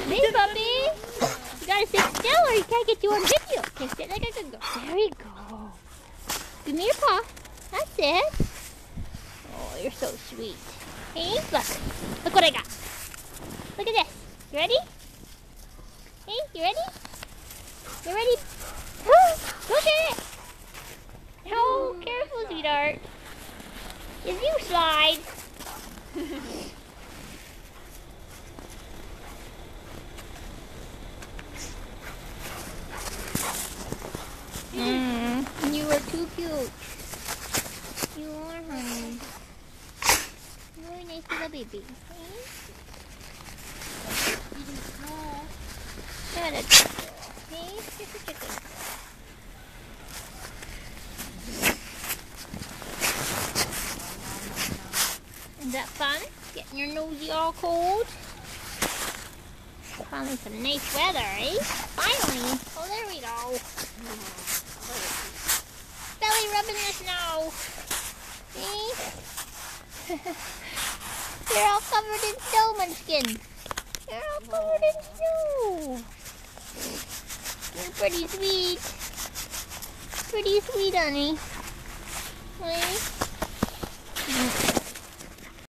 Hey, puppy. You gotta sit still or you can't get you on video. Okay, sit like a good girl. There we go. Give me your paw. That's it. Oh, you're so sweet. Hey, look what I got. Look at this. You ready? Hey, you ready? You ready? Go get it. Oh, careful, sweetheart. If you slide. You are too cute. You are, honey. You're a nice little baby. Eating small. You're a chicken. Hey, just a chicken. Is that fun? Getting your nosy all cold? Finally some nice weather, eh? Finally. Oh, there we go. Belly rubbing the snow. See? You're all covered in snow, Munchkin. You're all covered in snow. You're pretty sweet. Pretty sweet, honey. Hey?